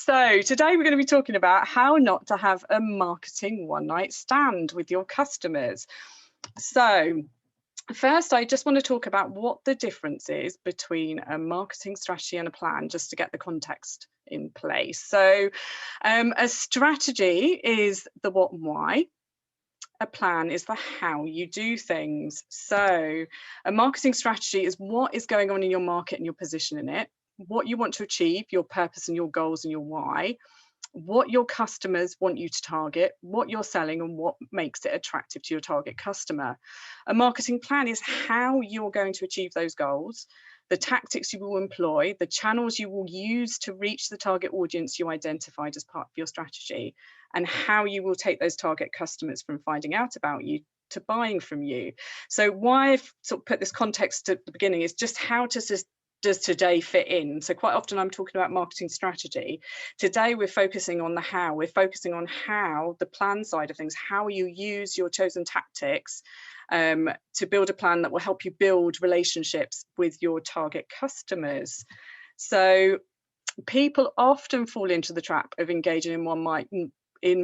So today we're going to be talking about how not to have a marketing one-night stand with your customers. So first, I just want to talk about what the difference is between a marketing strategy and a plan, just to get the context in place. So a strategy is the what and why. A plan is the how you do things. So a marketing strategy is what is going on in your market and your position in it, what you want to achieve, your purpose and your goals and your why, what your customers want you to target, what you're selling and what makes it attractive to your target customer. A marketing plan is how you're going to achieve those goals, the tactics you will employ, the channels you will use to reach the target audience you identified as part of your strategy, and how you will take those target customers from finding out about you to buying from you. So why I've sort of put this context at the beginning is just how does today fit in? So quite often I'm talking about marketing strategy. Today we're focusing on the how. We're focusing on how the plan side of things, how you use your chosen tactics to build a plan that will help you build relationships with your target customers. So people often fall into the trap of engaging in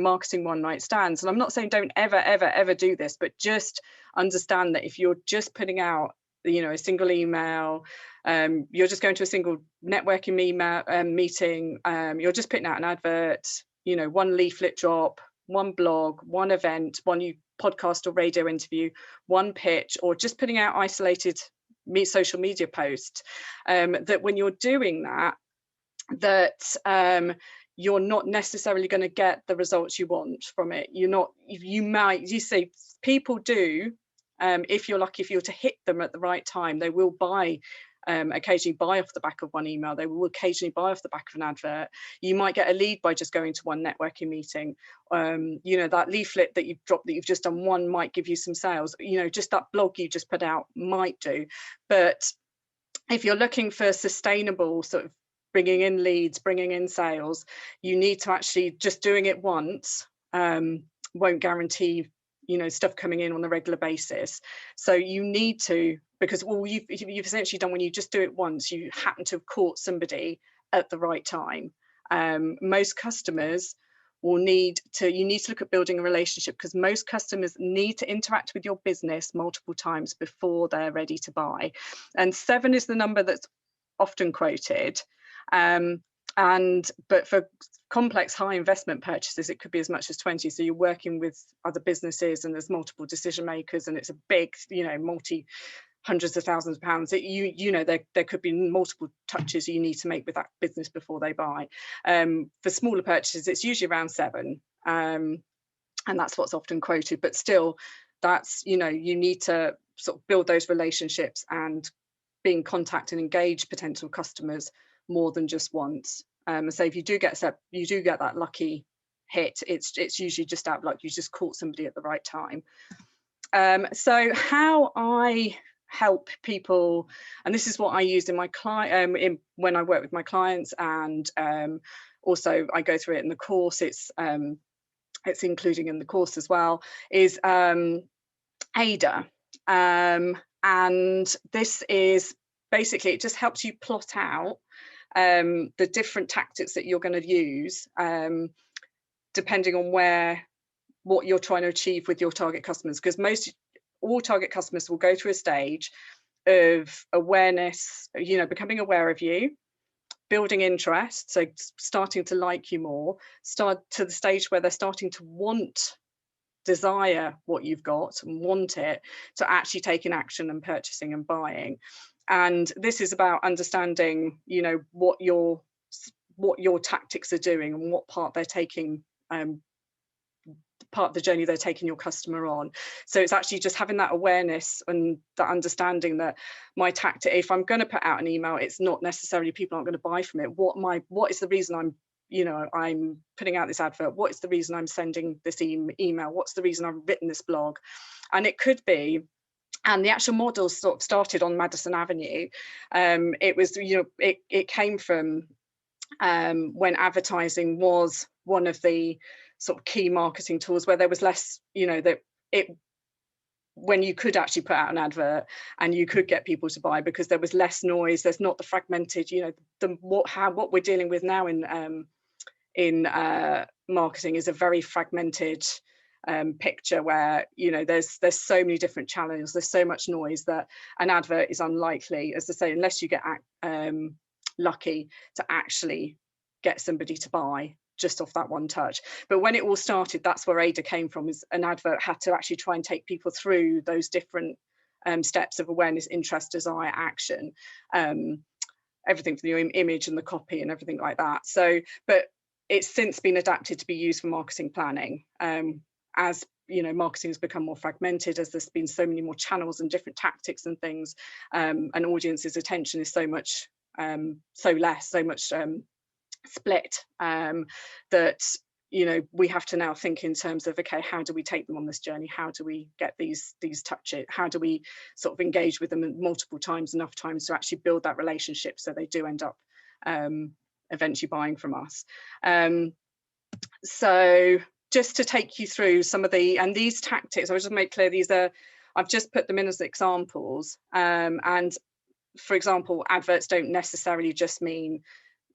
marketing one-night stands. And I'm not saying don't ever do this, but just understand that if you're just putting out a single email, you're just going to a single networking meeting, you're just putting out an advert, one leaflet drop, one blog, one event, one podcast or radio interview, one pitch, or just putting out isolated social media posts, that when you're doing that, you're not necessarily going to get the results you want from it. You say people do, if you're lucky, if you're to hit them at the right time, they will occasionally buy off the back of one email. They will occasionally buy off the back of an advert. You might get a lead by just going to one networking meeting. That leaflet that you've dropped, that you've just done one, might give you some sales. Just that blog you just put out might do. But if you're looking for sustainable sort of bringing in leads, bringing in sales, you need to actually, just doing it once won't guarantee stuff coming in on a regular basis. So you need to, because all you've essentially done when you just do it once, you happen to have caught somebody at the right time. Most customers you need to look at building a relationship, because most customers need to interact with your business multiple times before they're ready to buy. And 7 is the number that's often quoted. But for complex high investment purchases, it could be as much as 20. So you're working with other businesses and there's multiple decision makers, and it's a big, multi hundreds of thousands of pounds. There could be multiple touches you need to make with that business before they buy. For smaller purchases, it's usually around 7, and that's what's often quoted. But still, that's you need to sort of build those relationships and be in contact and engage potential customers more than just once. So if you do get that lucky hit, it's usually just out of luck. You just caught somebody at the right time. So how I help people, and this is what I use in my client when I work with my clients, and also I go through it in the course. It's including in the course as well, is ADA, and this is basically, it just helps you plot out the different tactics that you're going to use, depending on what you're trying to achieve with your target customers. Because all target customers will go through a stage of awareness, becoming aware of you, building interest, so starting to like you more, start to the stage where they're starting to desire what you've got and want it, to actually taking action and purchasing and buying. And this is about understanding, what your tactics are doing and what part they're taking, part of the journey they're taking your customer on. So it's actually just having that awareness and that understanding that my tactic, if I'm going to put out an email, it's not necessarily people aren't going to buy from it. What is the reason I'm putting out this advert? What is the reason I'm sending this email? What's the reason I've written this blog? And it could be, and the actual model sort of started on Madison Avenue. It was, it came from when advertising was one of the sort of key marketing tools, where there was less, when you could actually put out an advert and you could get people to buy, because there was less noise. There's not the fragmented, what we're dealing with now in in marketing is a very fragmented picture where, you know, there's so many different channels, there's so much noise that an advert is unlikely, as I say, unless you get lucky, to actually get somebody to buy just off that one touch. But when it all started, that's where Ada came from, is an advert had to actually try and take people through those different steps of awareness, interest, desire, action, everything from the image and the copy and everything like that. So, but it's since been adapted to be used for marketing planning. As you know, marketing has become more fragmented, as there's been so many more channels and different tactics and things, and audience's attention is so much split, that, you know, we have to now think in terms of, okay, how do we take them on this journey? How do we get these touches? How do we sort of engage with them multiple times, enough times to actually build that relationship so they do end up eventually buying from us? So just to take you through some of these tactics, I will just make clear I've just put them in as examples. And for example, adverts don't necessarily just mean,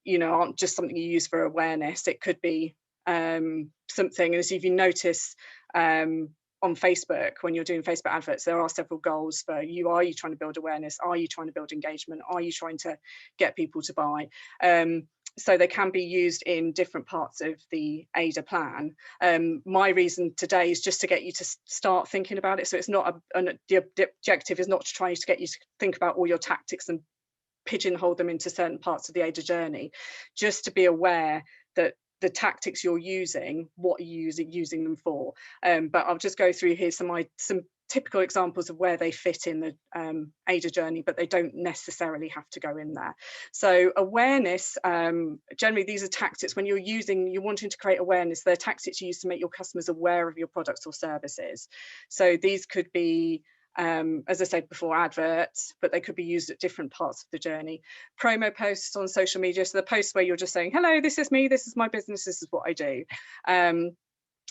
you know, aren't just something you use for awareness. It could be something, as if you notice on Facebook, when you're doing Facebook adverts, there are several goals for you. Are you trying to build awareness? Are you trying to build engagement? Are you trying to get people to buy? So they can be used in different parts of the Ada plan. My reason today is just to get you to start thinking about it. So it's not the objective is not to try to get you to think about all your tactics and pigeonhole them into certain parts of the Ada journey, just to be aware that the tactics you're using, what are you using them for? But I'll just go through here some typical examples of where they fit in the Ada journey, but they don't necessarily have to go in there. So awareness, generally these are tactics when you're wanting to create awareness, they're tactics you use to make your customers aware of your products or services. So these could be, as I said before, adverts, but they could be used at different parts of the journey. Promo posts on social media, so the posts where you're just saying, hello, this is me, this is my business, this is what I do.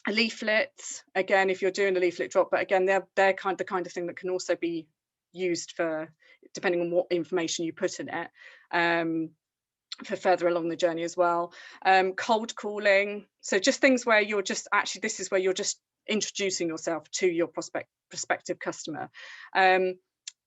Leaflets, again, if you're doing a leaflet drop, but again, they're the kind of thing that can also be used for, depending on what information you put in it, for further along the journey as well. Cold calling, so just things where you're just actually, this is where you're just introducing yourself to your prospective customer.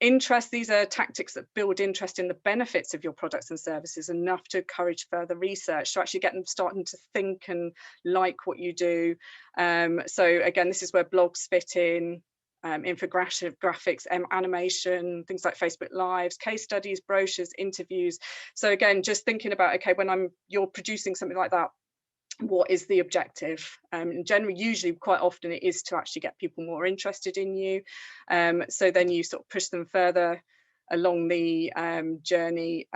Interest, these are tactics that build interest in the benefits of your products and services enough to encourage further research, to actually get them starting to think and like what you do. So again, this is where blogs fit in, infographics, animation, things like Facebook Lives, case studies, brochures, interviews. So again, just thinking about, okay, when you're producing something like that, what is the objective? Generally, usually, quite often, it is to actually get people more interested in you. So then you sort of push them further along the journey.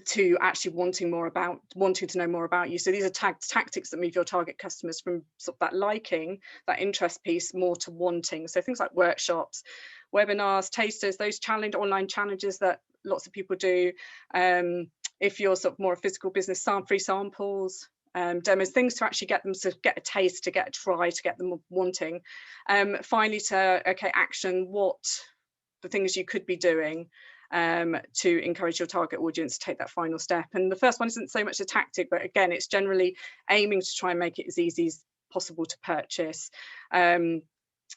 To actually wanting to know more about you. So these are tactics that move your target customers from sort of that liking, that interest piece, more to wanting. So things like workshops, webinars, tasters, those online challenges that lots of people do. If you're sort of more a physical business, free samples, demos, things to actually get them to get a taste, to get a try, to get them wanting. Finally, action, what the things you could be doing to encourage your target audience to take that final step. And the first one isn't so much a tactic, but again, it's generally aiming to try and make it as easy as possible to purchase.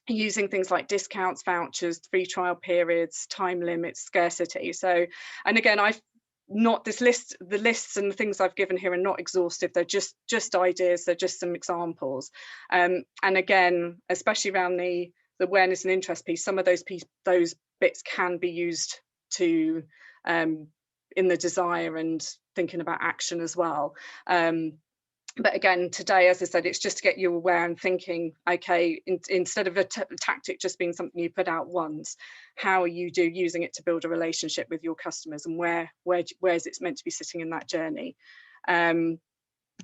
Using things like discounts, vouchers, free trial periods, time limits, scarcity. So, and again, the lists and the things I've given here are not exhaustive. They're just ideas. They're just some examples. And again, especially around the awareness and interest piece, some of those bits can be used to in the desire and thinking about action as well. But again, today, as I said, it's just to get you aware and thinking, okay, instead of a tactic just being something you put out once, how are you using it to build a relationship with your customers, and where is it meant to be sitting in that journey? And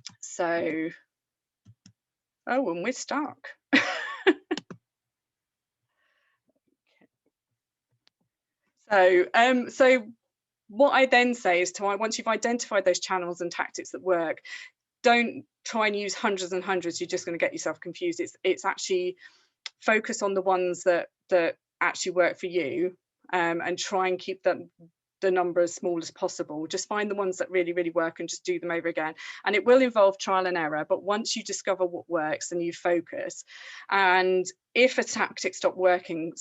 we're stuck. So what I then say is once you've identified those channels and tactics that work, don't try and use hundreds and hundreds. You're just going to get yourself confused. It's actually focus on the ones that actually work for you, and try and keep them the number as small as possible. Just find the ones that really, really work and just do them over again. And it will involve trial and error, but once you discover what works, then you focus. And if a tactic stops working,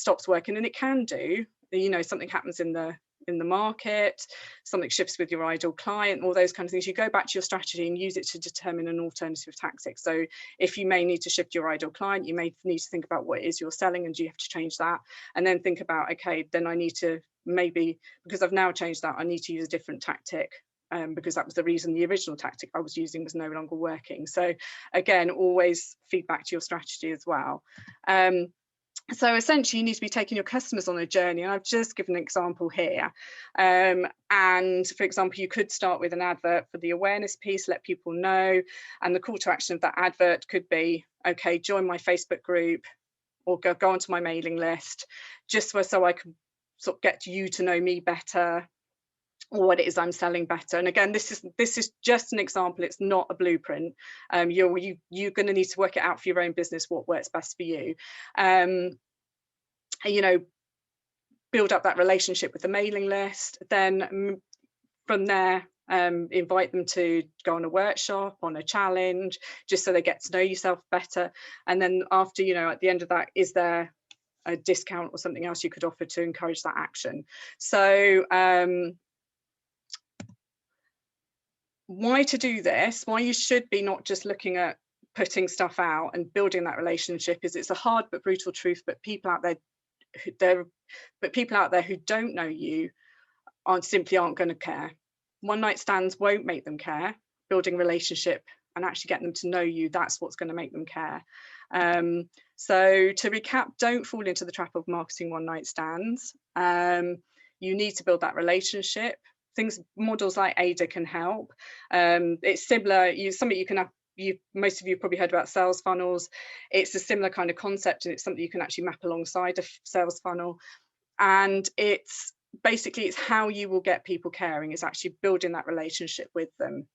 and it can do, you know, something happens in the market, something shifts with your ideal client, all those kind of things, you go back to your strategy and use it to determine an alternative tactic. So if you may need to shift your ideal client, you may need to think about what it is you're selling, and do you have to change that? And then think about, okay, then I need to, maybe because I've now changed that, I need to use a different tactic, because that was the reason the original tactic I was using was no longer working. So again, always feed back to your strategy as well. So essentially, you need to be taking your customers on a journey. And I've just given an example here. And for example, you could start with an advert for the awareness piece, let people know. And the call to action of that advert could be, okay, join my Facebook group, or go onto my mailing list, just so I can sort of get you to know me better, or what it is I'm selling better. And again, this is just an example. It's not a blueprint. You're going to need to work it out for your own business, what works best for you. You know, build up that relationship with the mailing list. Then from there, invite them to go on a workshop, on a challenge, just so they get to know yourself better. And then after, you know, at the end of that, is there a discount or something else you could offer to encourage that action? So why to do this, why you should be not just looking at putting stuff out and building that relationship, is it's a hard but brutal truth, but people out there who don't know you simply aren't going to care. One night stands won't make them care. Building relationship and actually getting them to know you, that's what's going to make them care. So to recap, don't fall into the trap of marketing one night stands. You need to build that relationship. Models like Ada can help. It's similar, something you can have. Most of you probably heard about sales funnels. It's a similar kind of concept, and it's something you can actually map alongside a sales funnel. And it's basically, it's how you will get people caring, is actually building that relationship with them.